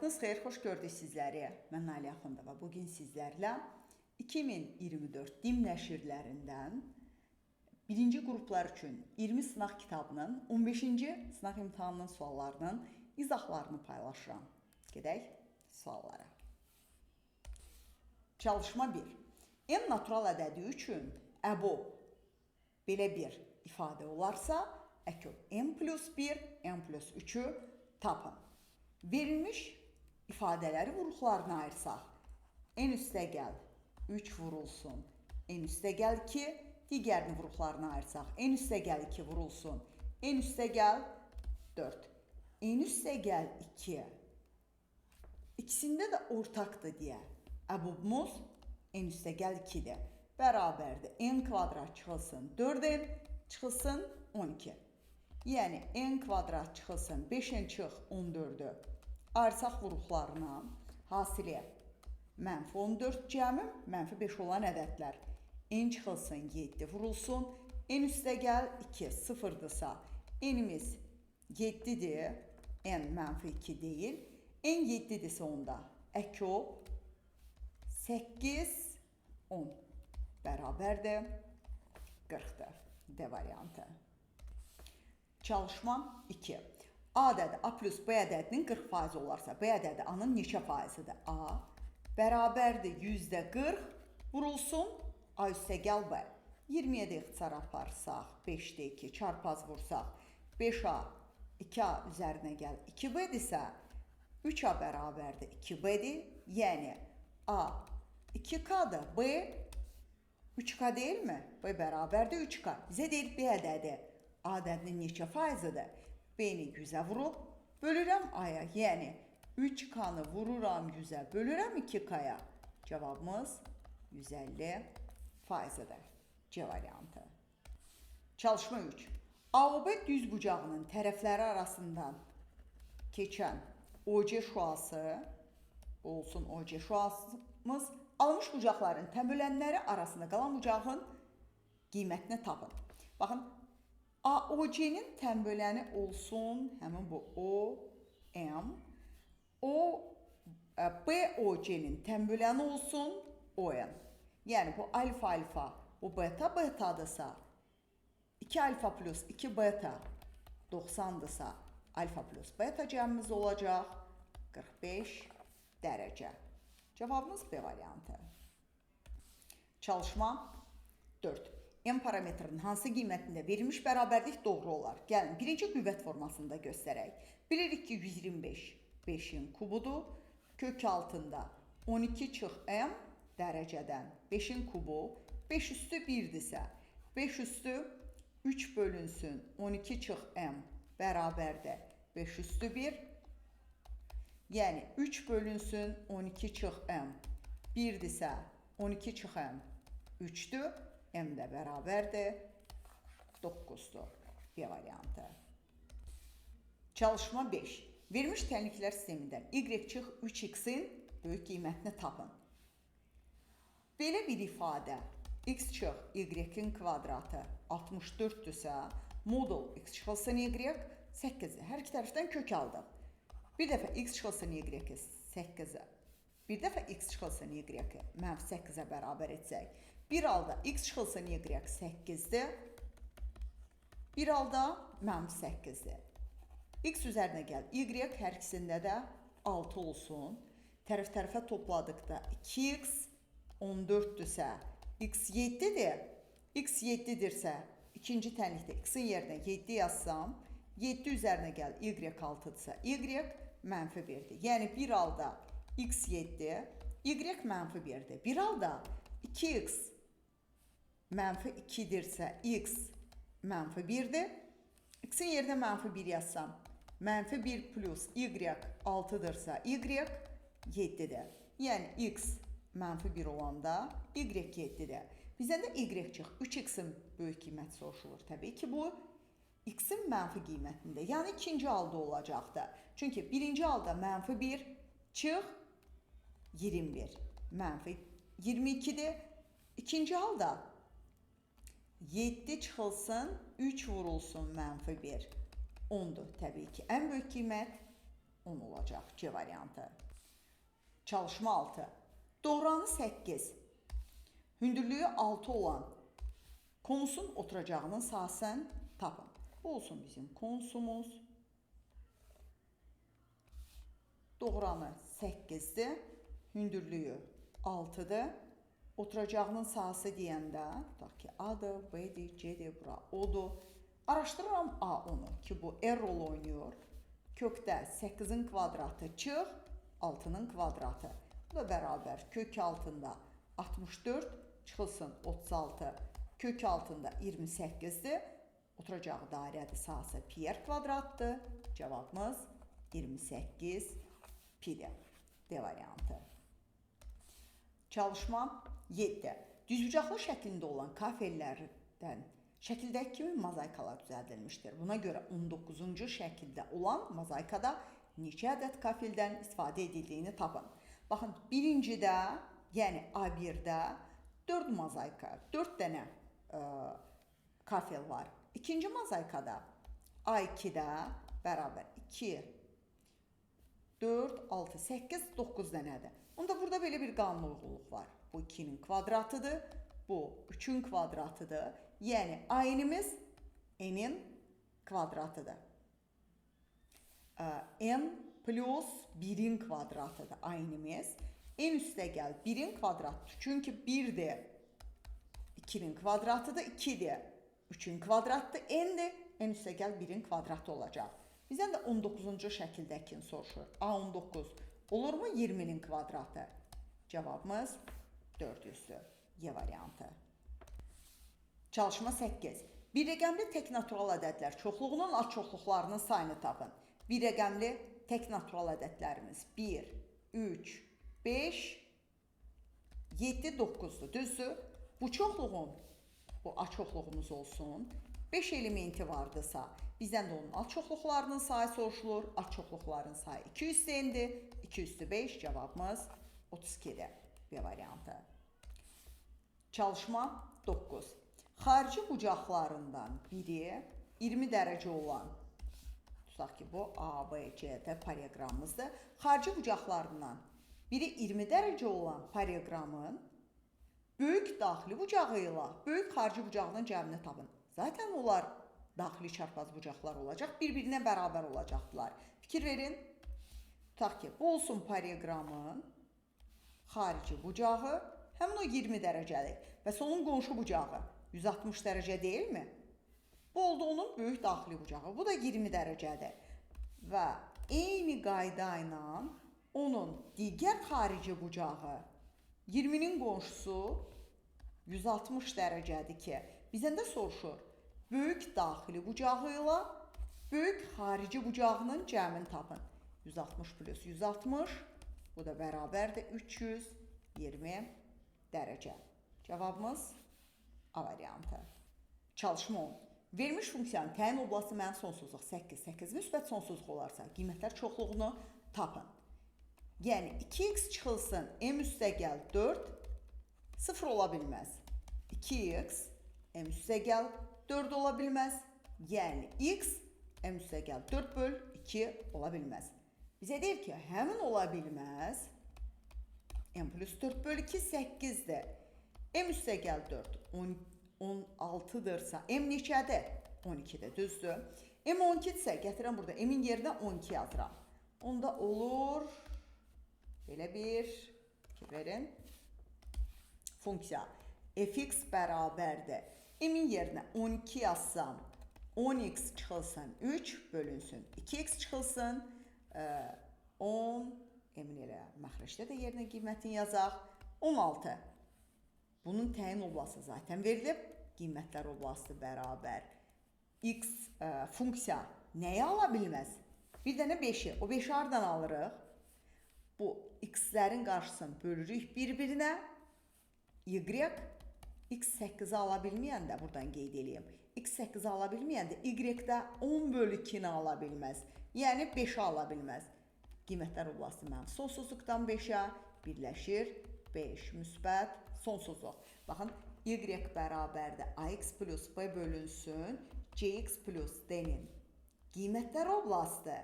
Vaxtınız xeyir, xoş gördük sizləri. Mən Nailiyə Axundova. Bugün sizlərlə 2024 DİM nəşrlərindən birinci qruplar üçün 20 sınaq kitabının 15-ci sınaq imtahanının suallarının izahlarını paylaşıram. Gedək suallara. Çalışma 1. M natural ədədi üçün əbob belə bir ifadə olarsa, əkö M plus 1, M plus 3'ü tapın. Verilmiş ifadələri vuruqlarına ayırsaq, en üstə gəl 3 vurulsun, en üstə gəl 2, digərini vuruqlarına ayırsaq, en üstə gəl 2 vurulsun, en üstə gəl 4, en üstə gəl 2. İkisində də ortaqdır deyə, əbobumuz en üstə gəl 2-dir. Bərabərdir, n kvadrat çıxılsın 4n, çıxılsın 12. Yəni, n kvadrat çıxılsın 5n çıx 14'ü. Ayırsaq vuruqlarına hasilə mənfi 14 cəmi, mənfi 5 olan ədədlər. N çıxılsın 7 vurulsun, n üstə gəl 2, 0'dırsa, n'imiz 7'dir, n mənfi 2 deyil. N 7'dirsə onda, əkö 8, 10 bərabərdir 40'dır. D variantı. Çalışma 2. A ədədi A plus B ədədinin 40% olarsa, B ədədi A-nın neçə faizidir? A bərabərdir %40 vurulsun, A üstə gəl B. 27 ixtisar aparsaq, 5'də 2 çarpaz vursaq, 5A 2A üzərinə gəl 2B-dirsə, 3A bərabərdir 2B-dir. Yəni A 2K'dır, B 3K deyil mi? B bərabərdir 3K. Bizə deyil B ədədi A ədədinin neçə faizidir? B-ni 100'ə vurub, bölürəm A-ya. Yəni 3K-nı vururam 100'ə, bölürəm 2K-ya. Cavabımız 150 faizidir. C variantı. Çalışma 3. AOB düz bucağının tərəfləri arasından keçən OC şüası, olsun OC şüasımız, almış bucaqların təmələnləri arasında qalan bucağın qiymətini tapın. Baxın, AOC-nin tənböləni olsun, həmin bu OM, BOC-nin tənböləni olsun ON. Yəni bu alfa-alfa, bu beta-betadırsa, 2 alfa plus 2 beta 90'dırsa, alfa plus beta cəmimiz olacaq 45 dərəcə. Cavabımız B variantı. Çalışma 4. M parametrinin hansı qiymətində verilmiş bərabərlik doğru olar? Gəlin, birinci qüvvət formasında göstərək. Bilirik ki, 125 5'in kubudur. Kök altında 12 çıx M dərəcədən 5'in kubu 5 üstü 1'dirsə, 5 üstü 3 bölünsün 12 çıx M bərabərdə 5 üstü 1. Yəni 3 bölünsün 12 çıx M 1'dirsə 12 çıx M 3'dür. M də bərabərdir 9'dur. B variantı. Çalışma 5. Verilmiş tənliklər sistemindən Y çıx 3x'in böyük qiymətini tapın. Belə bir ifadə x çıx y-in kvadratı 64'dürsə, modul x çıxılsın y 8'i hər iki tərəfdən kök aldıq. Bir dəfə x çıxılsın y 8'i, bir dəfə x çıxılsın y mənfi 8'ə bərabər etsək, bir halda x çıxılsın y 8'dir, bir halda mənfi 8'dir. X üzərinə gəl y, hər ikisində də 6 olsun. Tərəf-tərəfə topladıqda 2x 14'dürsə, x 7'dir. X 7'dirsə, ikinci tənlikdə x-in yerinə 7 yazsam, 7 üzərinə gəl y 6'dırsa, y mənfi 1'dir. Yəni bir halda x 7, y mənfi 1'dir. Bir halda 2x mənfi 2'dirsə, x mənfi 1'dir. X-in yerinə mənfi 1 yazsam, mənfi 1 plus y 6'dırsa, y 7'dir. Yəni x mənfi 1 olanda y 7'dir. Bizdən də y çıx 3x'in böyük qiymət soruşulur. Təbii ki, bu x-in mənfi qiymətində, yəni ikinci halda olacaqdır. Çünki birinci halda mənfi 1 çıx 21, mənfi 22'dir. İkinci halda 7 çıxılsın 3 vurulsun mənfi 1, 10'dur. Təbii ki, ən böyük qiymət 10 olacaq C variantı. Çalışma 6. Doğranı 8. Hündürlüyü 6 olan konusun oturacağının sahəsini tapın. Bu olsun bizim konusumuz. Doğranı 8'dir. Hündürlüyü 6'dır. Oturacağının sahəsi deyəndə, tutaq ki, A-dır, B-dir, C-dir, bura O-dur. Araşdırıram A-onu ki, bu R rol oynuyor. Kökdə 8-in kvadratı çıx, 6-nın kvadratı. Bu da bərabər kök altında 64, çıxılsın 36, kök altında 28'dir. Oturacağı dairədir, sahəsi pi r kvadratdır. Cavabımız 28 pi-dir. D variantı. Çalışma 7. Düzbucaqlı şəklində olan kafellərdən şəkildəki kimi mozaikalar düzəldilmişdir. Buna görə 19-cu şəkildə olan mozaikada neçə ədəd kafeldən istifadə edildiyini tapın. Baxın, birincidə, yəni A1-də 4 mozaika, 4 dənə kafel var. İkinci mozaikada A2-də bərabər 2, 4, 6, 8, 9 dənədir. Onda burada belə bir qanunluq var. Bu 2'nin kvadratıdır, bu 3'ün kvadratıdır. Yəni aynımız n'in kvadratıdır. N plus 1'in kvadratıdır aynımız. En üstə gəl 1'in kvadratıdır. Çünki 1'dir, 2'nin kvadratıdır, 2'dir, 3'ün kvadratıdır, n'dir. En üstə gəl 1'in kvadratı olacaq. Bizdən də 19-cu şəkildəkini soruşur. A19 olurmu 20'nin kvadratı? Cevabımız 400'dür. Y variantı. Çalışma 8. Bir rəqəmli tək natural ədədlər çoxluğunun az çoxluqlarının sayını tapın. Bir rəqəmli tək natural ədədlərimiz 1, 3, 5, 7, 9'dur. Düzdür? Bu çoxluğun, bu az çoxluğumuz olsun. 5 elementi vardısa, bizdən də onun az çoxluqlarının sayı soruşulur. Az çoxluqların sayı 2 üstü n'dir. 2 üstü 5, cevabımız 32'dir. B variantı. Çalışma 9. Xarici bucaqlarından biri 20 dərəcə olan, tutaq ki, bu A, B, C, D paralelogramımızdır. Xarici bucaqlarından biri 20 dərəcə olan paralelogramın böyük daxili bucağı ilə böyük xarici bucağının cəmini tapın. Zaten onlar daxili çarpaz bucaqlar olacaq, bir-birinə bərabər olacaqlar. Fikir verin. Tutaq ki, bu olsun paralelogramın xarici bucağı, həmin o 20 dərəcəlik və onun qonşu bucağı 160 dərəcə deyilmi? Bu oldu onun böyük daxili bucağı. Bu da 20 dərəcədir. Və eyni qayda ilə onun digər xarici bucağı 20'nin qonşusu 160 dərəcədir ki, bizdən də soruşur. Böyük daxili bucağı ilə böyük xarici bucağının cəmini tapın. 160 plus 160, bu da bərabərdir 320 dərəcə. Cavabımız A variantı. Çalışma 10. Verilmiş funksiyanın təyin oblasti mənfi sonsuzluq 8, 8 müsbət sonsuzluq olarsa, qiymətlər çoxluğunu tapın. Yəni 2x çıxılsın, m üstə gəl 4, 0 ola bilməz. 2x, m üstə gəl 4 ola bilməz. Yəni x, m üstə gəl 4 böl 2 ola bilməz. Bizə deyir ki, həmin ola bilməz. M plus 4 böl 2 8'dir. M üstə gəl 4 16'dırsa m neçədir? 12'dir, düzdür. M 12'dirsə gətirəm burada m'in yerinə 12 yazıram. Onda olur belə bir verin funksiya fx bərabərdir. M'in yerinə 12 yazsam 10x çıxılsın 3 bölünsün 2x çıxılsın 10 emin elə məxrəcdə də yerinə qiymətini yazaq 16. Bunun təyin oblasti zaten verilib. Qiymətlər oblasti bərabər. X funksiya nəyi ala bilməz? Bir dənə 5'i. O 5'i hardan alırıq? Bu x'lərin qarşısını bölürük bir-birinə. Y, x 8'i ala bilməyəndə, buradan qeyd edeyim. X 8'i ala bilməyəndə y-də 10 bölü 2'ni ala bilməz. Yəni 5'i ala bilməz. Qiymətlər oblasti mənfi sonsuzluqdan 5'ə birləşir. 5 müsbət sonsuzluq. Baxın, y bərabərdir ax plus b bölünsün cx plus d'nin qiymətlər oblasti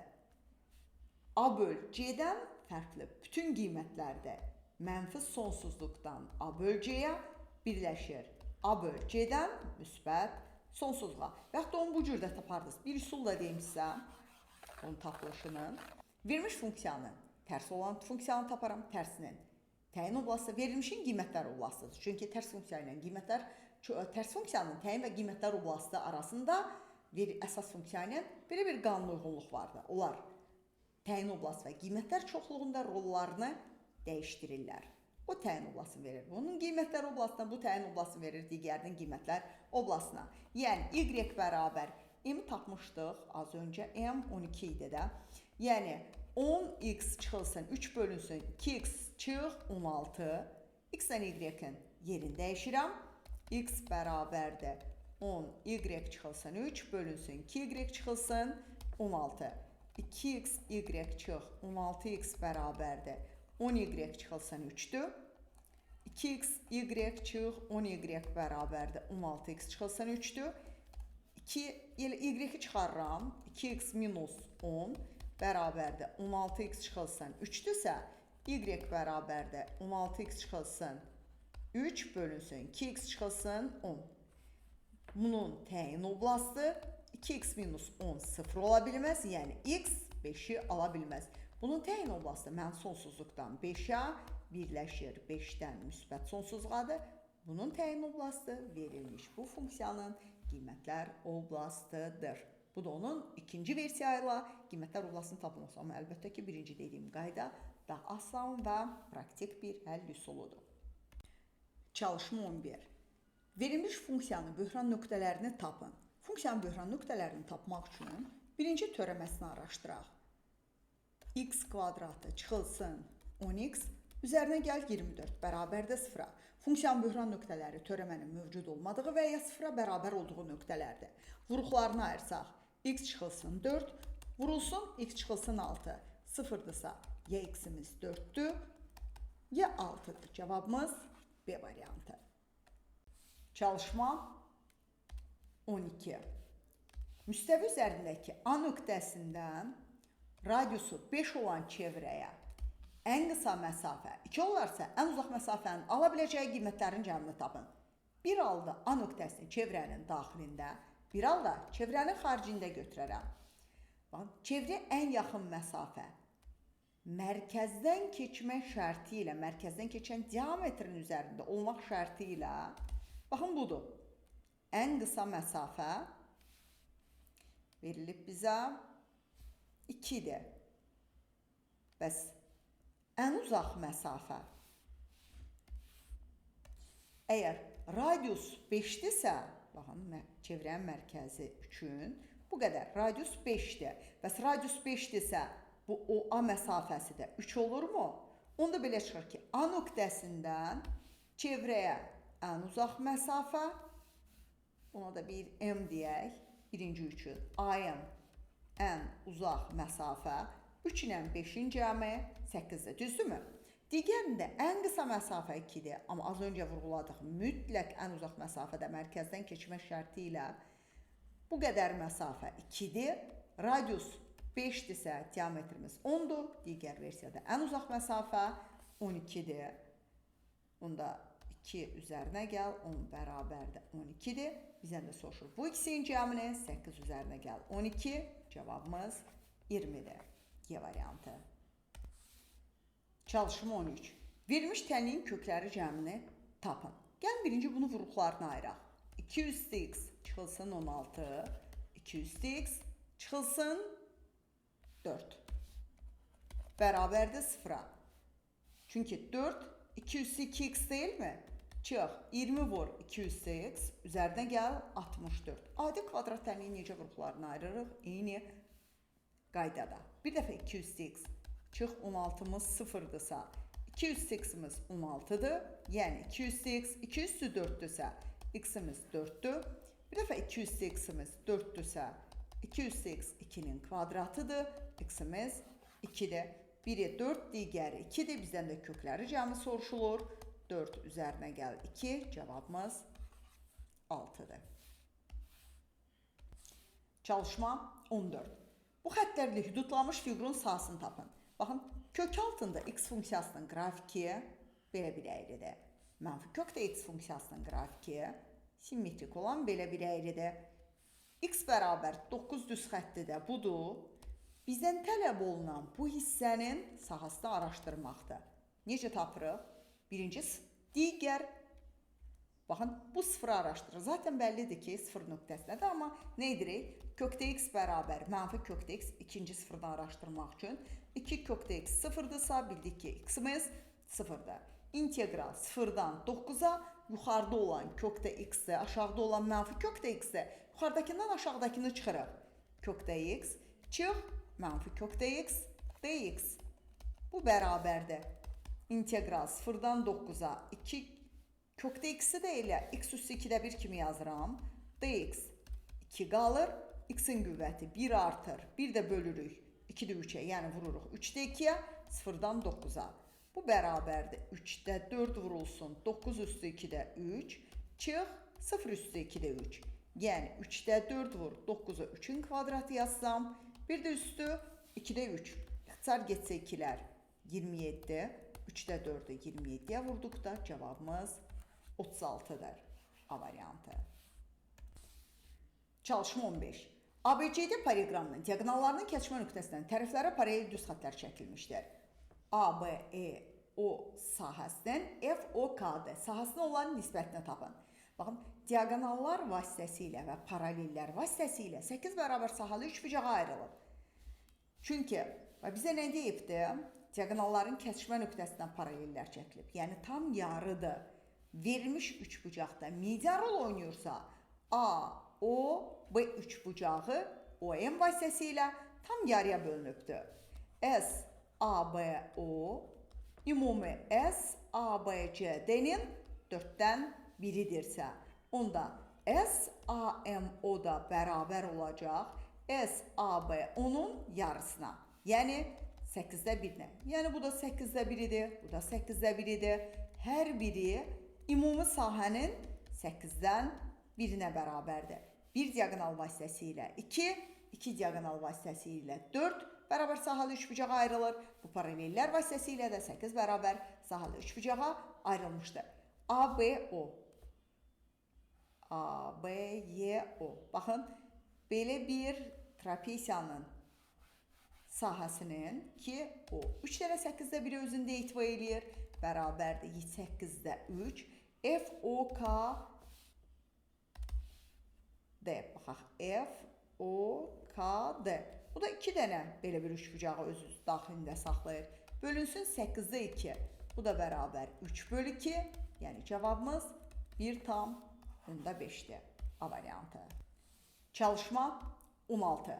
A böl C-dən fərqli bütün qiymətlərdə mənfi sonsuzluqdan A böl C-yə birləşir. A böl C-dən müsbət sonsuzluğa. Və yaxud da onu bu cürdə tapardınız. Bir üsul da deyim sizə onun tapılışının. Verilmiş funksiyanın tərsi olan funksiyanı taparam, tərsinin təyin oblası verilmişin qiymətlər oblasıdır. Çünki tərs funksiya ilə qiymətlər, tərs funksiyanın təyin və qiymətlər oblası arasında əsas funksiya ilə belə bir qanun uyğunluq vardır. Onlar təyin oblası və qiymətlər çoxluğunda rollarını dəyişdirirlər. O təyin oblasını verir. Bunun qiymətlər oblasına, bu təyin oblasını verir digərinin qiymətlər oblasına. Yəni, y bərabər m tapmışdıq az öncə, m 12 idi də. Yəni, 10x çıxılsın, 3 bölünsün, 2x çıx 16. X-dən y-in yerini dəyişirəm. X bərabərdir 10, y çıxılsın, 3 bölünsün, 2y çıxılsın, 16. 2x, y çıx, 16x bərabərdir 10y çıxılsın 3-dür. 2x, y çıx, 10y bərabərdir 16x çıxılsın 3-dür. Y-i çıxarıram, 2x minus 10 bərabərdir 16x çıxılsın 3-dürsə, y bərabərdir 16x çıxılsın 3 bölünsün 2x çıxılsın 10. Bunun təyin oblası 2x minus 10 0 ola bilməz, yəni x 5-i ala bilməz. Bunun təyin oblası mən sonsuzluqdan 5-ə birləşir, 5-dən müsbət sonsuzluqadır. Bunun təyin oblası verilmiş bu funksiyanın qiymətlər oblasıdır. Bu da onun ikinci versiya ilə qiymətlər oblasını tapılması. Amma əlbəttə ki, birinci dediyim qayda daha asan və praktik bir həll üsuludur. Çalışma 11. Verilmiş funksiyanın böhran nöqtələrini tapın. Funksiyanın böhran nöqtələrini tapmaq üçün birinci törəməsini araşdıraq. X kvadratı çıxılsın 10x, üzərinə gəl 24, bərabərdə 0-a. Funksiyanın böhran nöqtələri törəmənin mövcud olmadığı və ya 0-a bərabər olduğu nöqtələrdir. Vuruqlarını ayırsaq, x çıxılsın 4, vurulsun x çıxılsın 6. 0-dırsa ya x-imiz 4-dür, ya 6-dır. Cavabımız B variantı. Çalışma 12. Müstəvi üzərindəki A nöqtəsindən radiusu 5 olan çevrəyə ən qısa məsafə 2 olarsa, ən uzaq məsafənin ala biləcəyi qiymətlərin cəmini tapın. Bir halda A nöqtəsini çevrənin daxilində, bir halda çevrənin xaricində götürərəm. Çevrə ən yaxın məsafə mərkəzdən keçmə şərti ilə, mərkəzdən keçən diametrin üzərində olmaq şərti ilə, baxın budur. Ən qısa məsafə verilib bizə 2-dir. Bəs ən uzaq məsafə, əgər radius 5-dirsə, baxın, çevrənin mərkəzi üçün bu qədər, radius 5-dir. Bəs radius 5-dirsə, bu o A məsafəsi də 3 olurmu? Onda belə çıxır ki, A nöqtəsindən çevrəyə ən uzaq məsafə, ona da bir M deyək, birinci üçün A-ın ən uzaq məsafə 3 ilə 5-in cəmi 8-dir, düzdürmü? Digərində ən qısa məsafə 2-dir, amma az öncə vurğuladıq, mütləq ən uzaq məsafədə mərkəzdən keçmə şərti ilə bu qədər məsafə 2-dir, radius 5-dirsə diametrimiz 10-dur, digər versiyada ən uzaq məsafə 12-dir. Onda 2 üzərinə gəl, 10 bərabərdə 12-dir. Bizdən də soruşur bu ikisinin cəmini, 8 üzərinə gəl 12, cavabımız 20-dir. Y variantı. Çalışma 13. Verilmiş tənliyin kökləri cəmini tapın. Gəlin birinci bunu vuruqlarına ayıraq. 200x çıxılsın 16, 200x çıxılsın 4. Bərabərdir 0-a. Çünki 4 202x deyilmi? Çıx, 20 vur 200x, üzərinə gəl 64. Adi kvadrat tənliyin necə vuruqlarına ayırırıq? Eyni qaydada. Bir dəfə 200x, çıx 16-mız 0-dırsa, 200x-imiz 16-dır. Yəni 200x, 200-4-dürsə, x-imiz 4-dür. Bir dəfə 200x-imiz 4-dürsə, 200x 2-nin kvadratıdır, x-imiz 2-dir. Biri 4, digəri 2-dir. Bizdən də kökləri cəmi soruşulur. 4 üzərinə gəl 2, cavabımız 6-dır. Çalışma 14. Bu xətlərlə hüdudlanmış fiqurun sahəsini tapın. Baxın, kök altında x funksiyasının qrafiki belə bir əyridir. Mənfi kökdə x funksiyasının qrafiki simmetrik olan belə bir əyridir. X bərabər 9 düz xətti də budur. Bizdən tələb olunan bu hissənin sahəsini araşdırmaqdır. Necə tapırıq? Birinci digər, baxın, bu sıfırı araşdırır. Zaten bəllidir ki, sıfır nöqtəsindədir, amma nə edirik? Kökdə x bərabər mənfi kökdə x ikinci sıfırdan araşdırmaq üçün 2 kökdə x sıfırdırsa, bildik ki, x-imiz sıfırdır. İntegral sıfırdan 9-a yuxarıda olan kökdə x-dir, aşağıda olan mənfi kökdə x-dir. Yuxarıdakından aşağıdakını çıxırıq. Kökdə x çıx, mənfi kökdə x dx. Bu bərabərdir. İntegral sıfırdan 9-a 2 kökdə x-i də elə x üstü 2-də 1 kimi yazıram. dx 2 qalır. X-in qüvvəti 1 artır. 1 də bölürük 2-də 3-ə, yəni vururuq 3-də 2-yə, 0-dan 9-a. Bu bərabərdir. 3-də 4 vurulsun. 9 üstü 2-də 3. Çıx, 0 üstü 2-də 3. Yəni 3-də 4 vur. 9-a 3-ün kvadratı yazsam. Bir də üstü 2-də 3. İxtisar getsə 2-lər 27. 3-də 4-ü 27-yə vurduqda cavabımız 36-dır. A variantı. Çalışma 15. ABCD paralleloqramının diaqonallarının kəsişmə nöqtəsindən tərəflərə paralel düz xəttlər çəkilmişdir. ABEO sahəsindən FOKD sahəsinə olan nisbətini tapın. Baxın, diaqonallar vasitəsilə və paralellər vasitəsilə 8 bərabər sahəli üçbucağa ayrılıb. Çünki bizə nə deyibdir? Diaqonalların kəsişmə nöqtəsindən paralellər çəkilib. Yəni tam yarıdır. Verilmiş üçbucaqda median rol oynayırsa AO B üçbucağı OM vasitəsilə tam yarıya bölünübdür. SABO ümumi SABCD'nin 4-dən biridirsə, onda SAMO da bərabər olacaq SAB onun yarısına. Yəni 8-də 1-nə. Yəni bu da 8-də 1-idir, bu da 8-də 1-idir. Hər biri ümumi sahənin 8-dən 1-nə bərabərdir. Bir diaqonal vasitəsilə 2, 2 diaqonal vasitəsilə 4 bərabər sahəli üçbucağa ayrılır. Bu paralellər vasitəsilə də 8 bərabər sahəli üçbucağa ayrılmışdır. ABO. ABYO. Baxın, belə bir trapesiyanın sahəsinin ki, o 3 dənə 8-də 1-i özündə etibar eləyir. Bərabərdir 8-də 3. FOK D. Baxaq, FOKD. Bu da 2 dənə belə bir üçbucağı öz daxilində saxlayır. Bölünsün 8-də 2. Bu da bərabər 3 bölü 2. Yəni cavabımız 1,5-dir. A variantı. Çalışma 16.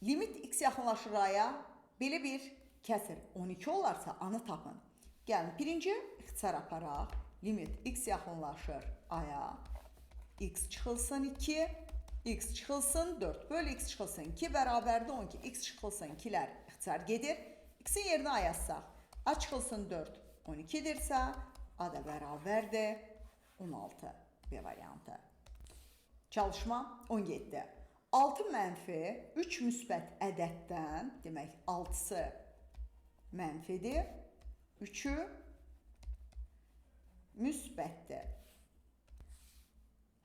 Limit x yaxınlaşır aya. Belə bir kəsir 12 olarsa anı tapın. Gəlin, birinci ixtisar aparaq. Limit x yaxınlaşır aya. X çıxılsın 2, x çıxılsın 4, bölü x çıxılsın 2 bərabərdir 12, x çıxılsın 2-lər ixtisar gedir. X-in yerinə a yazsaq, a çıxılsın 4, 12-dirsə, a da bərabərdir 16, B variantı. Çalışma 17. 6 mənfi 3 müsbət ədəddən, demək 6-sı mənfidir, 3-ü müsbətdir.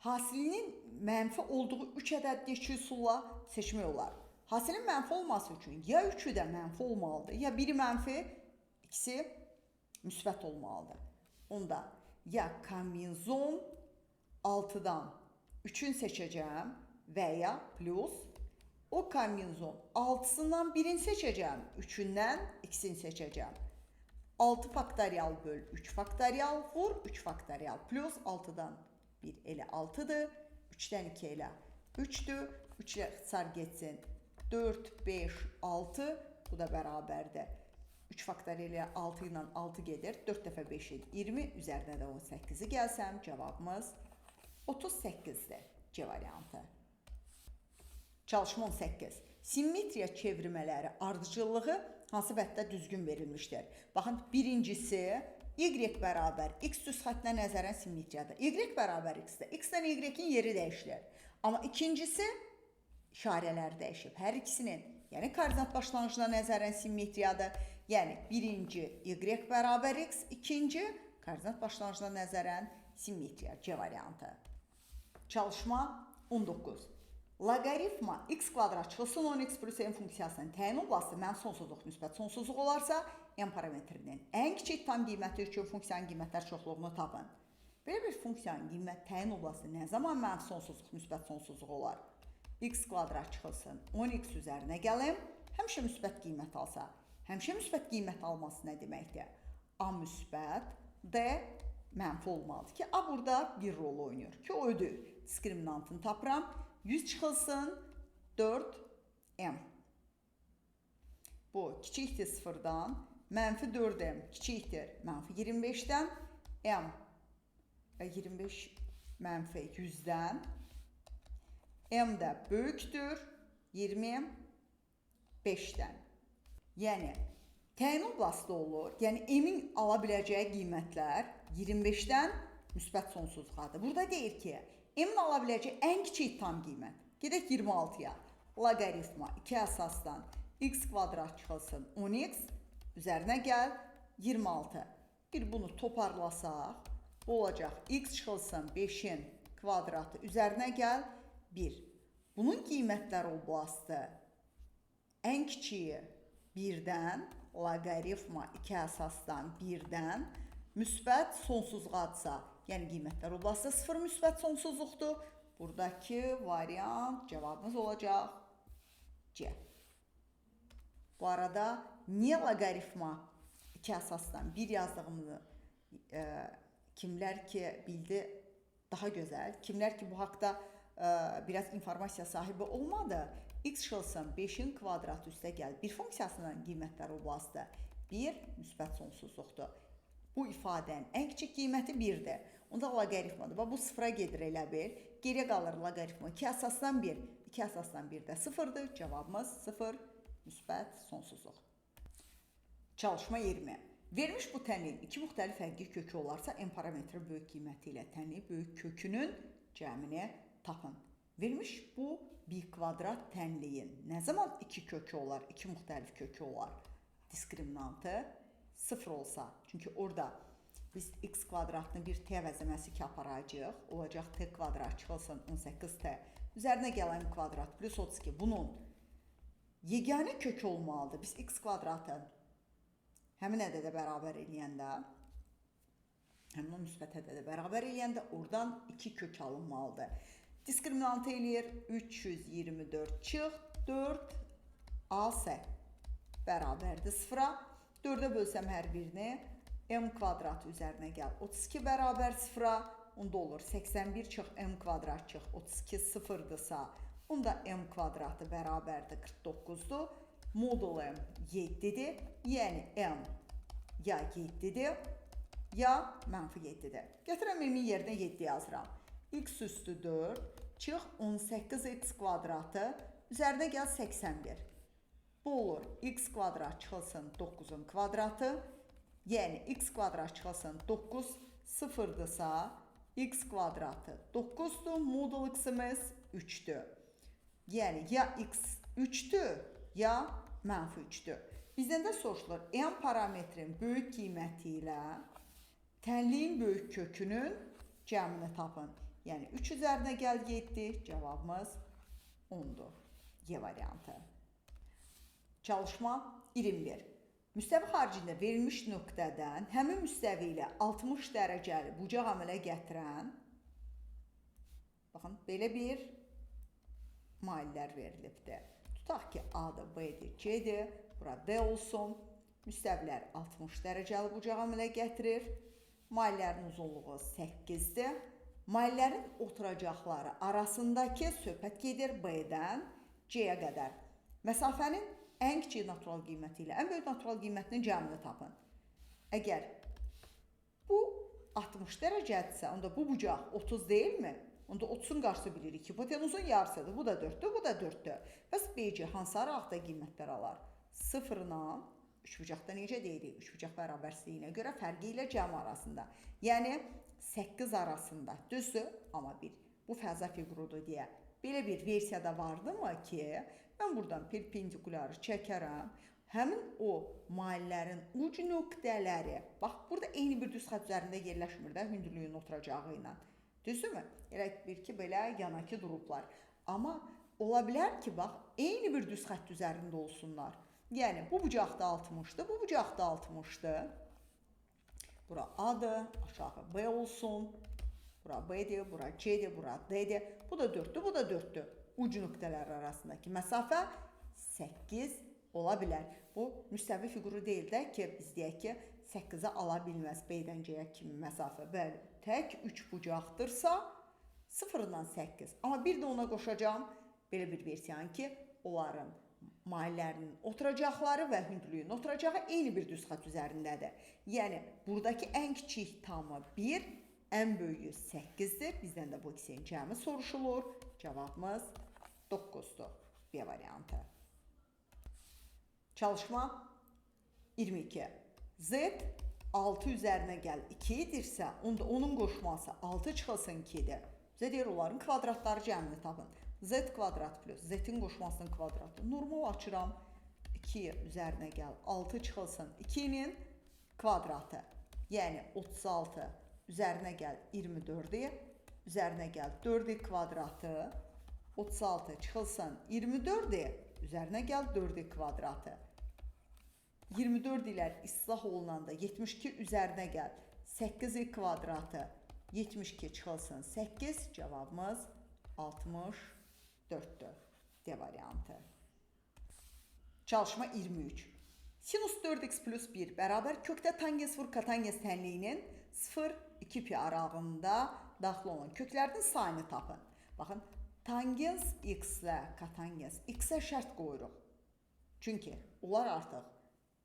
Hasilinin mənfi olduğu 3 ədəd neçə üsulla seçmək olar. Hasilin mənfi olması üçün ya 3-ü də mənfi olmalıdır, ya biri mənfi, ikisi müsbət olmalıdır. Onda ya kombinzon 6-dan 3-ün seçəcəm və ya plus o kombinzon 6-sından 1-in seçəcəm, 3-ündən 2-sini seçəcəm. 6 faktorial böl 3 faktorial vur 3 faktorial plus 6-dan 1 elə 6-dır, 3-dən 2 elə 3-dür, 3 ilə ixtisar getsin 4, 5, 6, bu da bərabərdir. 3 faktorial ilə 6 ilə 6 gedir, 4 dəfə 5-in 20, üzərinə də 18-i gəlsəm, cavabımız 38-dir, C variantı. Çalışma 18. Simmetriya çevirmələri ardıcıllığı hansı vəhddə düzgün verilmişdir? Baxın, birincisi y bərabər x düz xəttinə nəzərən simmetriyadır. Y bərabər x-dir. X-dən y-in yeri dəyişilir. Amma ikincisi işarələr dəyişib. Hər ikisinin, yəni koordinat başlanğıcına nəzərən simmetriyadır. Yəni birinci y bərabər x, ikinci koordinat başlanğıcına nəzərən simmetriya. C variantı. Çalışma 19. Loqaritma x kvadrat çıxılsın 10x plus n funksiyasının təyin olması mən sonsuzluq müsbət sonsuzluq olarsa n parametrinin ən kiçik tam qiyməti üçün funksiyanın qiymətlər çoxluğunu tapın. Belə bir funksiyanın qiymət təyin olması nə zaman mən sonsuzluq müsbət sonsuzluq olar? X kvadrat çıxılsın 10x üzərinə gəlim, həmişə müsbət qiymət alsa. Həmişə müsbət qiymət alması nə deməkdir? A müsbət, D mənfi olmalıdır ki, A burada bir rol oynayır ki, o ödür. Diskriminantını tapıram. 100 çıxılsın 4m. Bu kiçikdir 0-dan, mənfi 4m kiçikdir mənfi 25-dən, m 25 mənfi 100-dən, m də böyükdür 25-dən. Yəni, təyin oblasti olur, yəni m-in ala biləcəyi qiymətlər 25-dən müsbət sonsuzluqadır. Burada deyir ki, m-in ala biləcəyi ən kiçik tam qiymət. Gedək 26-ya. Loqaritma 2 əsasdan x kvadrat çıxılsın 10x, üzərinə gəl 26. Bir bunu toparlasaq, bu olacaq x çıxılsın 5-in kvadratı, üzərinə gəl 1. Bunun qiymətlər oblasti ən kiçiyi 1-dən, loqaritma 2 əsasdan 1-dən, müsbət sonsuzluqadırsa, yəni qiymətlər oblasti 0 müsbət sonsuzluqdur. Buradakı variant cavabımız olacaq C. Bu arada niyə loqaritma 2 əsasdan 1 yazdığımızı kimlər ki bildi daha gözəl, kimlər ki bu haqda biraz informasiya sahibi olmadı, x çıxılsın 5-in kvadratı üstə gəl 1 funksiyasının qiymətlər oblasti 1 müsbət sonsuzluqdur. Bu ifadənin ən kiçik qiyməti 1-dir. Onda loqaritmadır. Bu 0-a gedir elə bil. Geriyə qalır loqaritma 2 əsasdan 1. 2 əsasdan 1 də 0-dır. Cavabımız 0 müsbət sonsuzluq. Çalışma 20. Verilmiş bu tənliyin iki müxtəlif həqiqi kökü olarsa, n parametri böyük qiyməti ilə tənliyi böyük kökünün cəmini tapın. Verilmiş bu bir kvadrat tənliyin nə zaman iki kökü olar, iki müxtəlif kökü olar? Diskriminantı 0 olsa, çünki orada biz x kvadratını bir t əvəzləməsi 2 aparacaq, olacaq t kvadrat çıxılsın 18t, üzərinə gələn kvadrat plus 32, bunun yeganə kökü olmalıdır. Biz x kvadratı həmin ədədə bərabər eləyəndə, həmin o müsbət ədədə bərabər eləyəndə oradan 2 kök alınmalıdır. Diskriminantı eləyir 324 çıx 4 as bərabərdir 0-a. 4-ə bölsəm hər birini, m kvadratı üzərinə gəl 32 bərabər 0-a, onda olur 81 çıx m kvadrat çıx 32 0-dırsa, onda m kvadratı bərabərdir 49-dur. Modul m 7-dir, yəni m ya 7-dir, ya mənfi 7-dir. Gətirəm m-in yerinə 7 yazıram. X üstü 4 çıx 18x kvadratı, üzərinə gəl 81. Bu olur x kvadrat çıxılsın 9-un kvadratı, yəni x kvadrat çıxılsın 9 0-dırsa, x kvadratı 9-dur, modul x-imiz 3-dür. Yəni ya x 3-dür, ya mənfi 3-dür. Bizdən də soruşulur, n parametrin böyük qiyməti ilə tənliyin böyük kökünün cəmini tapın. Yəni 3 üzərinə gəl 7, cavabımız 10-dur. Y variantı. Çalışma 21. Müstəvi xaricində verilmiş nöqtədən həmin müstəvi ilə 60 dərəcəli bucaq əmələ gətirən, baxın, belə bir maillər verilibdir. Tutaq ki, A-dır, B-dir, C-dir, bura D olsun. Müstəvilər 60 dərəcəli bucaq əmələ gətirir. Maillərin uzunluğu 8-dir. Maillərin oturacaqları arasındakı söhbət gedir B-dən C-yə qədər. Məsafənin ən kiçik natural qiyməti ilə ən böyük natural qiymətinin cəmini tapın. Əgər bu 60 dərəcədirsə, onda bu bucaq 30 deyilmi? Onda 30-un qarşısı bilirik ki, hipotenuzun yarısıdır. Bu da 4-dür, bu da 4-dür. Bəs BC hansı aralıqda qiymətlər alar? 0-la 3 bucaqda necə deyirik? 3 bucaq bərabərsizliyinə görə fərqi ilə cəm arasında. Yəni 8 arasında düzdür, amma bu fəza fiqurudur deyə belə bir versiyada vardımı ki, mən buradan perpendikuları çəkərəm. Həmin o maillərin uc nöqtələri, bax, burada eyni bir düz xətt üzərində yerləşmir də hündürlüyün oturacağı ilə. Düzdürmü? Elə bir ki, belə yanakı durublar. Amma ola bilər ki, bax, eyni bir düz xətt üzərində olsunlar. Yəni, bu bucaqda 60'dır, bu bucaqda 60'dır. Bura A-dır, aşağı B olsun. Bura B-dir, bura C-dir, bura D-dir. Bu da 4'dür, bu da 4'dür. Uc nöqtələr arasındakı məsafə 8 ola bilər. Bu müstəvi fiquru deyil də ki, biz deyək ki, 8'i ala bilməz B-dən C-yə kimi məsafə. Bəli, tək 3 bucaqdırsa 0-dan 8. Amma bir də ona qoşacağım belə bir versiyanı ki, onların maillərinin oturacaqları və hündürlüyün oturacağı eyni bir düz xətt üzərindədir. Yəni, buradakı ən kiçik tamı 1, ən böyüyü 8'dir. Bizdən də bu ikisinin cəmi soruşulur. Cavabımız 9'dur. B variantı. Çalışma 22. Z 6 üzərinə gəl 2 edirsə, onda onun qoşması 6 çıxılsın 2-dir. Bizə deyir, onların kvadratları cəmini tapın. Z kvadrat plus Z-in qoşmasının kvadratı. Normal açıram. 2 üzərinə gəl 6 çıxılsın 2'nin kvadratı. Yəni 36 üzərinə gəl 24'dir. Üzərinə gəl 4'ün kvadratı. 36 çıxılsın 24'dir. Üzərinə gəl 4'ün kvadratı. 24 ilə islah olunanda 72 üzərinə gəl 8'in kvadratı. 72 çıxılsın 8. Cavabımız 64'dür. D variantı. Çalışma 23. Sinus 4x plus 1 bərabər kökdə tangens vur katangens tənliyinin 0-2 pi aralığında daxil olan köklərinin sayını tapın. Baxın, tangens x ilə katangens x-ə şərt qoyuruq. Çünki onlar artıq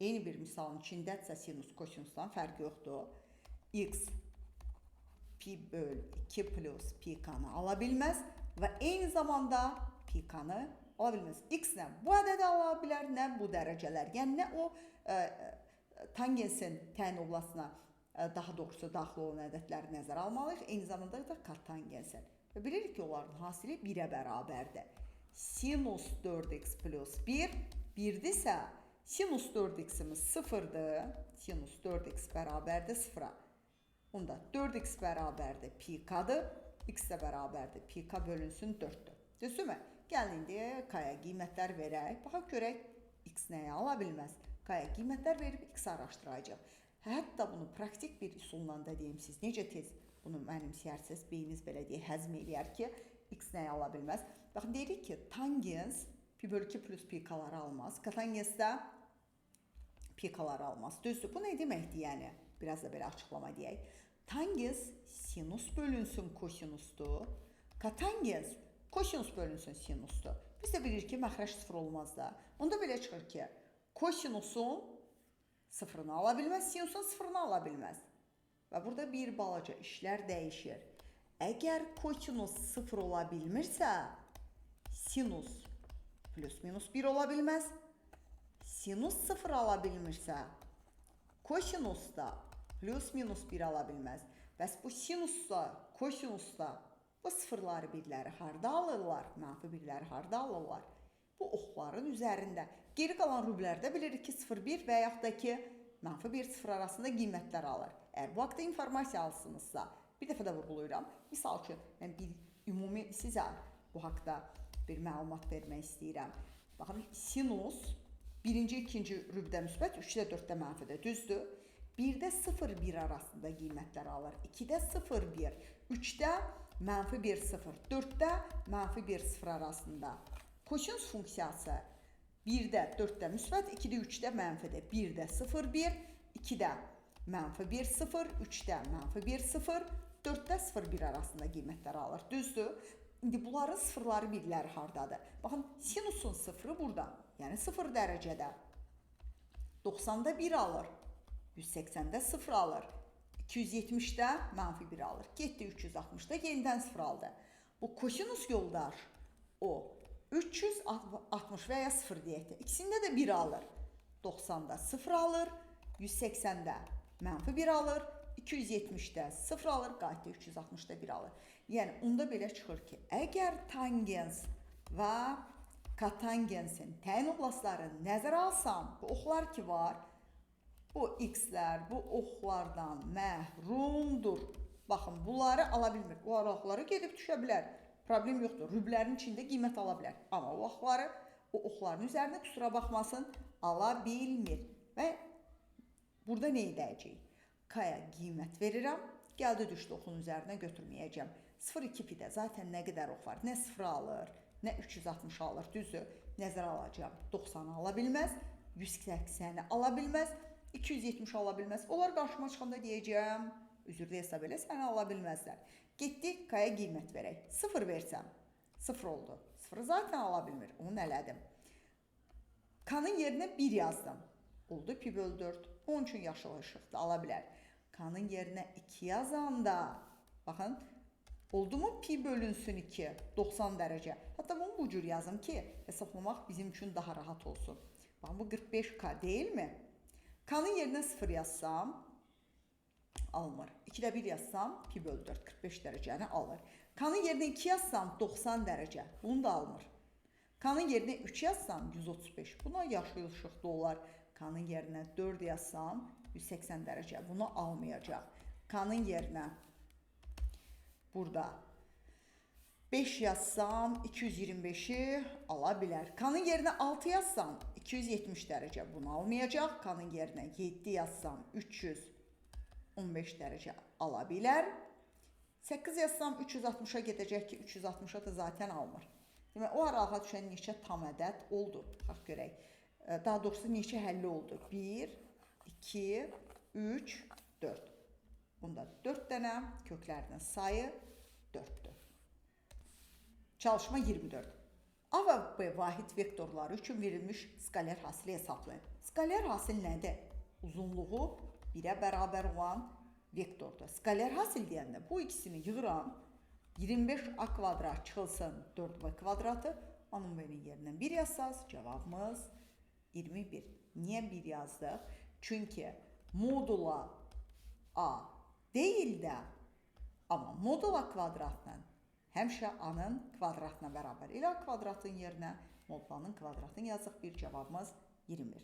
eyni bir misalın içindədirsə sinus kosinusdan fərqi yoxdur. X pi böl 2 plus pi kanı ala bilməz və eyni zamanda pi kanı ala bilməz. X nə bu ədədi ala bilər, nə bu dərəcələr. Yəni, nə o tangensin təyin oblasına daha doğrusu daxil olan ədədləri nəzərə almalıyıq. Eyni zamanda da katangensin. Və bilirik ki, onların hasili 1'ə bərabərdir. Sinus 4x plus 1, 1'dirsə, sinus 4x'imiz 0'dır. Sinus 4x bərabərdir 0'a. Onda 4x bərabərdir pi k-dır. X də bərabərdir pi k bölünsün 4'dür. Düzdürmü? Gəlin indi k-ya qiymətlər verək. Baxaq görək, x nəyə ala bilməz? K-ya qiymətlər verib x araşdıracaq. Hətta bunu praktik bir üsulla da deyim, siz necə tez bunu mənimsəyirsiniz, beyniniz belə deyə həzm eləyər ki, x nəyə ala bilməz? Baxın, deyirik ki, tangens pi bölü 2 plus pi k-ları almaz. Katangens də pi k-ları almaz. Düzdür, bu nə deməkdir yəni? Biraz da belə açıqlama deyək. Tangens sinus bölünsün kosinusdur. Katangens kosinus bölünsün sinusdur. Biz də bilirik ki, məxrəc 0 olmaz da. Onda belə çıxır ki, kosinusun 0'ını ala bilməz, sinusun 0'ını ala bilməz. Və burada bir balaca işlər dəyişir. Əgər kosinus 0 ola bilmirsə, sinus plus minus 1 ola bilməz. Sinus 0 ala bilmirsə, kosinus da plus minus 1 ala bilməz. Bəs bu sinusla, kosinusla bu sıfırları birləri harda alırlar? Mənfi birləri harda alırlar? Bu oxların üzərində. Geri qalan rublərdə bilirik ki, 0,1 və yaxud da ki, mənfi 1-0 arasında qiymətlər alır. Əgər bu haqda informasiya alsınızsa, bir dəfə də vurğulayıram. Misal üçün, mən bir ümumi sizə bu haqda bir məlumat vermək istəyirəm. Baxın, sinus birinci, ikinci rübdə müsbət, 3-də 4-də mənfidə, düzdür. 1-də 0-1 arasında qiymətlər alır. 2-də 0-1, 3-də mənfi 1-0, 4-də mənfi 1-0 arasında. Kosinus funksiyası 1-də 4-də müsbət, 2-də 3-də mənfidir. 1-də 0-1, 2-də mənfi 1-0, 3-də mənfi 1-0, 4-də 0-1 arasında qiymətlər alır. Düzdür. İndi bunların sıfırları birləri hardadır? Baxın, sinusun sıfırı burada. Yəni 0 dərəcədə. 90-da 1 alır. 180-də 0 alır. 270-də mənfi 1 alır. Getdi 360-da yenidən 0 aldı. Bu kosinus yoldaş o 360 və ya 0 deyək də. İkisində də 1 alır. 90-da 0 alır. 180-də mənfi 1 alır. 270-də 0 alır, qayıtdı 360-da 1 alır. Yəni, onda belə çıxır ki, əgər tangens və kotangensin təyin oblaslarını nəzərə alsam, bu oxlar ki var, bu x-lər bu oxlardan məhrumdur. Baxın, bunları ala bilmir. Bu oxları gedib düşə bilər. Problem yoxdur. Rüblərin içində qiymət ala bilər. Amma o oxların üzərində kusura baxmasın, ala bilmir. Və burada nə edəcəyik? K-ya qiymət verirəm. Gəldi düşdü oxun üzərinə götürməyəcəm. 0,2-də zaten nə qədər ox var? Nə 0 alır, nə 360 alır, düzdür? Nəzərə alacağım. 90 ala bilməz, 180-i ala bilməz, 270 ala bilməz. Onlar qarşıma çıxanda deyəcəm, üzrdə hesab elə, səni ala bilməzlər. Getdik, K-ya qiymət verək. 0 versəm, 0 oldu. 0 zaten ala bilmir, onu elədim. K-nın yerinə 1 yazdım. Oldu pi bölü 4. Onun üçün yaşıl işıqda ala bilər. K-nın yerinə 2 yazanda, baxın, oldu mu pi bölünsün 2, 90 dərəcə. Hətta bunu bu cür yazım ki, hesaplamaq bizim üçün daha rahat olsun. Baxın, bu 45K deyilmi? K-nın yerinə 0 yazsam, almır. 2-də 1 yazsam, pi bölü 4, 45 dərəcəni alır. K-nın yerinə 2 yazsam, 90 dərəcə, bunu da almır. K-nın yerinə 3 yazsam, 135, buna yaşıl işıqda olar. K-nın yerinə 4 yazsam, 180 dərəcə, bunu almayacaq. K-nın yerinə burada 5 yazsam, 225-i ala bilər. K-nın yerinə 6 yazsam, 270 dərəcə, bunu almayacaq. K-nın yerinə 7 yazsam, 315 dərəcə ala bilər. 8 yazsam, 360-a gedəcək ki, 360-a da zaten almır. Demək, o aralığa düşən neçə tam ədəd oldu? Bax, görək. Daha doğrusu neçə həlli oldu? 1, 2, 3, 4. Bunda 4 dənə köklərinin sayı 4-dür. Çalışma 24. A və B vahid vektorları üçün verilmiş skaler hasili hesablayın. Skaler hasil nədir? Uzunluğu 1-ə bərabər olan vektordur. Skaler hasil deyəndə bu ikisini yığıram. 25a kvadrat çıxılsın 4b kvadratı. Onun benim yerindən 1 yazsaz, cavabımız 21. Niyə 1 yazdıq? Çünki modula A deyil də, amma modula kvadratla həmişə A-nın kvadratına bərabər. Elə kvadratın yerinə modulanın kvadratını yazdıq. Bir cavabımız 21.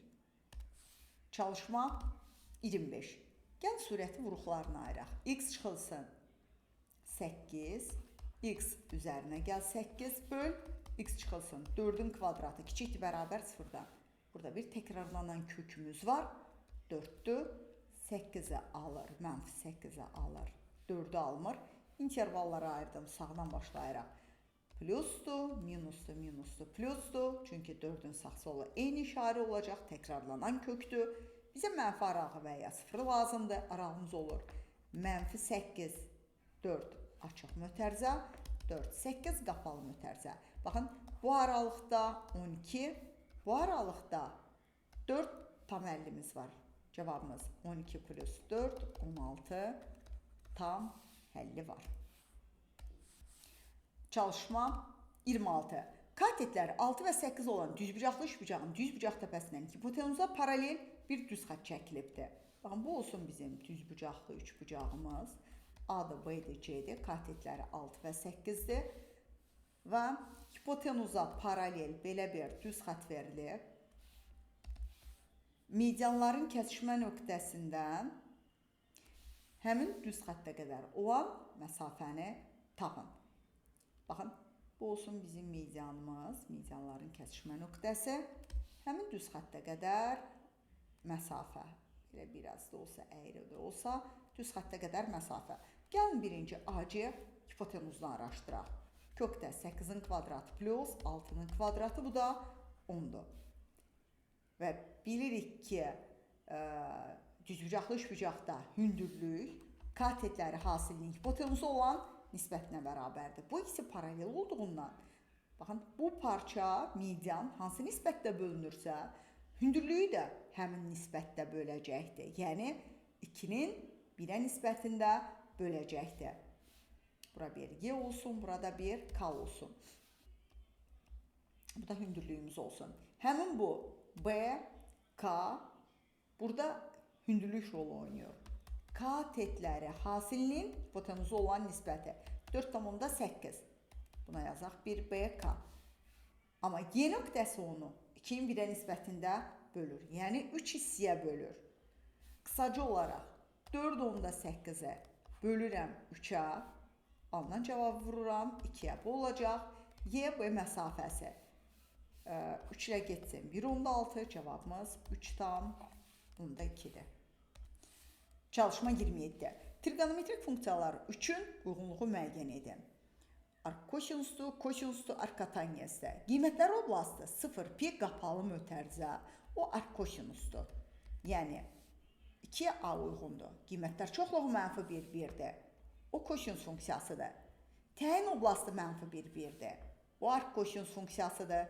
Çalışma 25. Gəl surəti vuruqlarına ayıraq. X çıxılsın 8, x üzərinə gəl 8 böl, x çıxılsın 4-ün kvadratı kiçikdir bərabər 0-dan. Burada bir təkrarlanan kökümüz var. 4-dür. 8-i alır, mənfi 8-i alır. 4-ü almır. İntervallara ayırdım, sağdan başlayıraq. Plusdur, minusdur, minusdur, plusdur. Çünki 4-ün sağ solu eyni işarə olacaq, təkrarlanan kökdür. Bizə mənfi arağı və ya 0 lazımdır, arağımız olur. Mənfi 8, 4 açıq mötərizə, 4, 8 qapalı mötərizə. Baxın, bu aralıqda 12, bu aralıqda 4 tam 50'miz var. Cevabımız 12 plus 4, 16 tam 50 var. Çalışma 26. Katetləri 6 və 8 olan düzbucaqlı üçbucağın düzbucaq təpəsindən hipotenuza paralel bir düz xətt çəkilibdir. Baxın, bu olsun bizim düzbucaqlı üçbucağımız. A-dır, B-dir, C-dir. Katetləri 6 və 8-dir. Və hipotenuza paralel belə bir düz xətt verilir. Medianların kəsişmə nöqtəsindən həmin düz xəttə qədər olan məsafəni tapın. Baxın, bu olsun bizim medianımız, medianların kəsişmə nöqtəsi. Həmin düz xəttə qədər məsafə, elə biraz da olsa, əyri də olsa, düz xəttə qədər məsafə. Gəlin birinci AC hipotenuzunu araşdıraq. Kökdə 8-in kvadratı plus 6-nın kvadratı, bu da 10-dur. Və bilirik ki, düzbucaqlı üçbucaqda hündürlük katetləri hasilinin hipotenuzu olan nisbətinə bərabərdir. Bu ikisi paralel olduğundan, baxın, bu parça median hansı nisbətdə bölünürsə, hündürlüyü də həmin nisbətdə böləcəkdir. Yəni, 2-nin 1-ə nisbətində böləcəkdir. Bura bir Y olsun, burada bir K olsun. Bu da hündürlüyümüz olsun. Həmin bu B, K burada hündürlük rolu oynuyor. katetləri hasilinin hipotenuza olan nisbəti 4,8. Buna yazaq 1BK. Amma Y nöqtəsi onu 2-nin 1-ə nisbətində bölür. Yəni 3 hissəyə bölür. Qısaca olaraq 4,8-ə bölürəm 3-ə. Alınan cavabı vururam 2-yə. Bu olacaq Y B məsafəsi. 3 ilə getsin 1,6. Cavabımız 3,2-dir. Çalışma 27. Trigonometrik funksiyalar üçün uyğunluğu müəyyən edin. Arkosinuslu, kosinuslu, arkotangensdə. Qiymətlər oblasti 0,pi qapalı mötərizə. O arkosinusdur. Yəni 2-yə A uyğundur. Qiymətlər çoxluğu -1,1-dir. O kosinus funksiyasıdır. Təyin oblasti -1,1-dir. O arkosinus funksiyasıdır.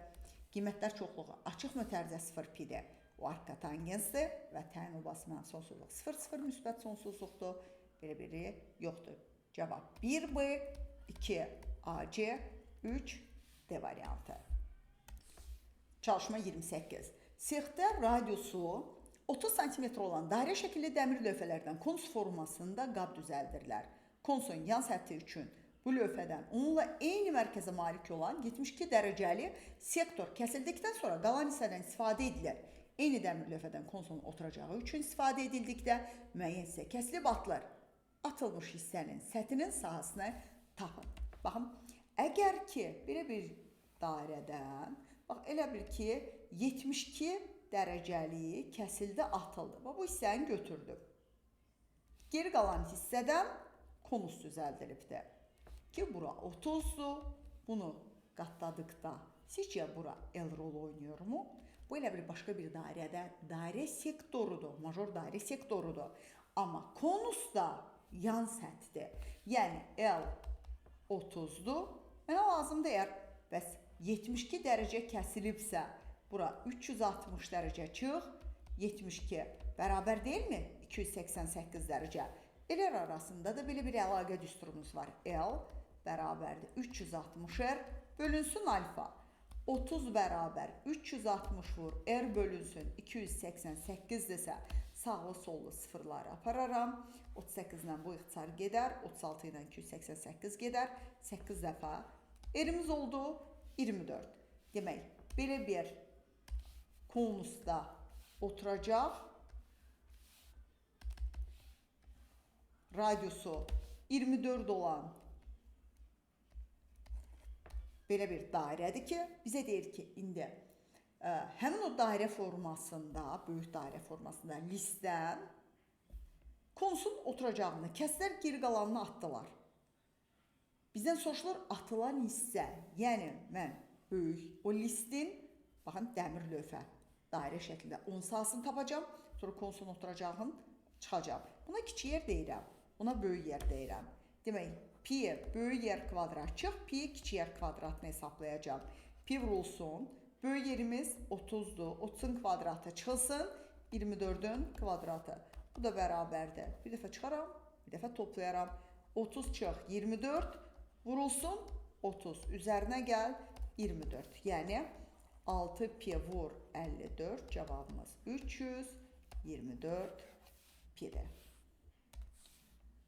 Qiymətlər çoxluğu açıq mötərizə 0,pi-dir. O arkotangensdir və təyin oblasti sonsuzluq 0,0 müsbət sonsuzluqdur. Belə biri yoxdur. Cavab 1B, 2AC, 3D variantı. Çalışma 28. Sexdə radiusu 30 cm olan dairə şəkilli dəmir lövhələrdən konus formasında qab düzəldirlər. Konusun yan səthi üçün bu lövhədən onunla eyni mərkəzə malik olan 72 dərəcəli sektor kəsildikdən sonra qalan hissədən istifadə edilir. Eyni dəmir lövhədən konsolun oturacağı üçün istifadə edildikdə müəyyən hissə kəsilib atılır. Atılmış hissənin səthinin sahəsini tapın. Baxın, əgər ki, belə bir dairədən, bax, elə bil ki, 72 dərəcəli kəsildi, atıldı. Bu hissəni götürdüm. Geri qalan hissədən konus düzəldilibdir. Ki, bura 30-dur. Bunu qatladıqda sizcə bura L rolu oynayır mu? Bu elə bir başqa bir dairədə dairə sektorudur, major dairə sektorudur. Amma konus da yan səthdir. Yəni L 30-dur. Mənə lazımdır əgər bəs 72 dərəcə kəsilibsə, bura 360 dərəcə çıx, 72 bərabər deyilmi? 288 dərəcə. Ellər arasında da belə bir əlaqə düsturumuz var. L bərabərdir 360R bölünsün alfa. 30 bərabər 360 vur R bölünsün 288-dirsə sağlı sollu sıfırları apararam. 38 ilə bu ixtisar gedər, 36 ilə 288 gedər, 8 dəfə. R'imiz oldu 24. Demək, belə bir konusda oturacaq. Radiusu 24 olan belə bir dairədir ki, bizə deyir ki, indi həmin o dairə formasında, böyük dairə formasında listdən konusun oturacağını, kəslər geri qalanını atdılar. Bizdən soruşulur atılan hissə, yəni mən böyük o listin, baxın, dəmir lövhə, dairə şəklində 10 sahəsini tapacam, sonra konusun oturacağını çıxacam. Buna kiçik yer deyirəm, buna böyük yer deyirəm. Demək, pi böyük yer kvadrat çıx, pi kiçik yer kvadratını hesablayacağım. Pi vurulsun, böyük yerimiz 30-dur, 30-un kvadratı çıxılsın, 24-ün kvadratı. Bu da bərabərdir. Bir dəfə çıxaram, bir dəfə toplayaram. 30 çıx, 24, vurulsun, 30, üzərinə gəl, 24. Yəni, 6 pi vur, 54, cavabımız 324 pidir.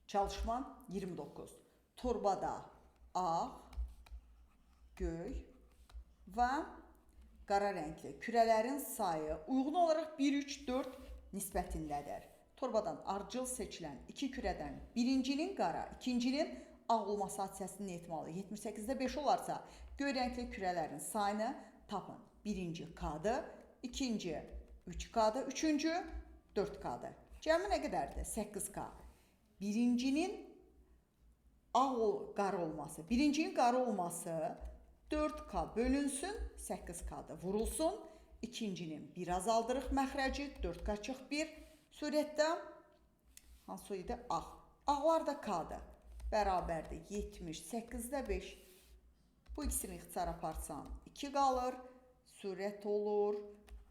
Çalışma 29. Torbada ağ, göy və qara rəngli kürələrin sayı uyğun olaraq 1, 3, 4 nisbətindədir. Torbadan ardıcıl seçilən iki kürədən birincinin qara, ikincinin ağ olması hadisəsinin ehtimalı 78-də 5 olarsa, göy rəngli kürələrin sayını tapın. Birinci K'dır, ikinci 3K'dır, üçüncü 4K'dır. Cəmi nə qədərdir? 8K. Birincinin qara olması, birincinin qara olması 4K bölünsün, 8K'da vurulsun. İkincinin bir azaldırıq məxrəci, 4K çıx 1. Surətdə hansı idi? Ağ. Ağlar da K'dır. Bərabərdir 78-də 5. Bu ikisini ixtisar aparsan 2 qalır. Surət olur.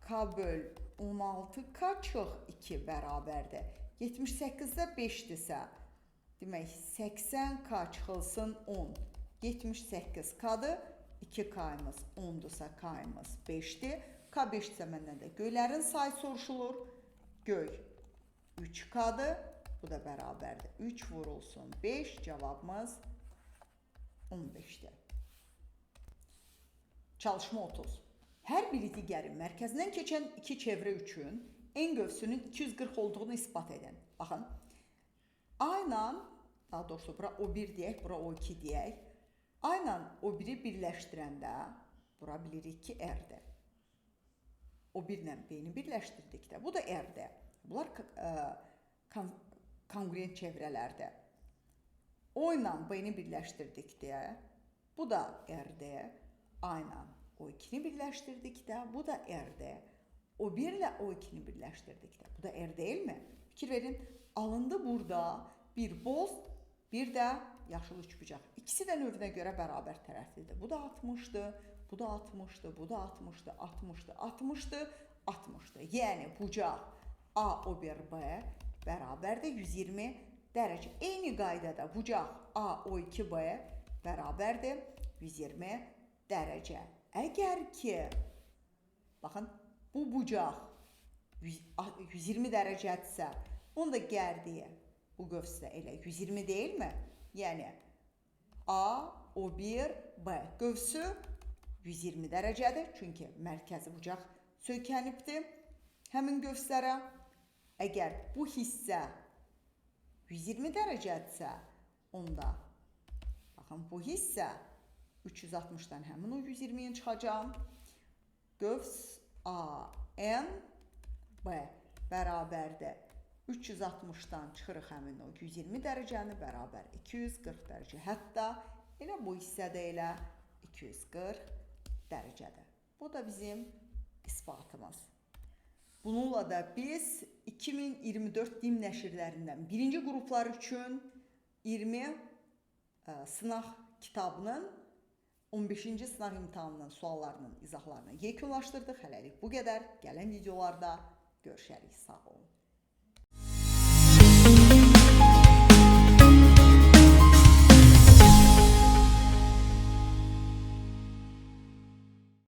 K böl 16K çıx 2 bərabərdir. 78-də 5-dirsə, demək 80K çıxılsın 10. 78K'dır. 2K'ımız 10'dursa K'ımız 5'dir. K 5'dirsə məndən də göylərin sayı soruşulur. Göy 3K'dır. Bu da bərabərdir. 3 vurulsun 5, cavabımız 15'dir. Çalışma 30. Hər biri digərin mərkəzindən keçən iki çevrə üçün en qövsünün 240 olduğunu ispat edin. Baxın, A ilə, daha doğrusu bura O1 deyək, bura O2 deyək. A ilə O1-i birləşdirəndə, bura bilirik ki, R-dir. O1 ilə B-ni birləşdirdikdə, bu da R-dir. Bunlar kongruent çevrələrdir. O ilə B-ni birləşdirdikdə, bu da R-dir. A ilə O2-ni birləşdirdikdə, bu da R-dir. O1 ilə O2-ni birləşdirdikdə, bu da R deyilmi? Fikir verin, alındı burada bir boz, bir də yaşıl üçbucaq. İkisi də növünə görə bərabər tərəflidir. Bu da 60'dır, bu da 60'dır, bu da 60'dır, 60'dır, 60'dır, 60'dır. Yəni bucaq A, O1, B bərabərdir 120 dərəcə. Eyni qaydada bucaq A, O2, B bərabərdir 120 dərəcə. Əgər ki, baxın, bu bucaq 120 dərəcədirsə, onu da gərdiyə bu qövsdə elə 120 deyilmi? Yəni A, O1, B qövsü 120 dərəcədir. Çünki mərkəzi bucaq söykənibdir həmin qövslərə. Əgər bu hissə 120 dərəcədirsə, onda baxın, bu hissə 360'dan həmin o 120'yə çıxacam. Qövs A, N, B bərabərdir. 360'dan çıxırıq həmin o 120 dərəcəni bərabər 240 dərəcə. Hətta elə bu hissədə elə 240 dərəcədir. Bu da bizim isbatımız. Bununla da biz 2024 din nəşrlərindən birinci qruplar üçün 20 sınaq kitabının 15-ci sınaq imtahanının suallarının izahlarını yekunlaşdırdıq. Hələlik bu qədər. Gələn videolarda görüşərik. Sağ olun.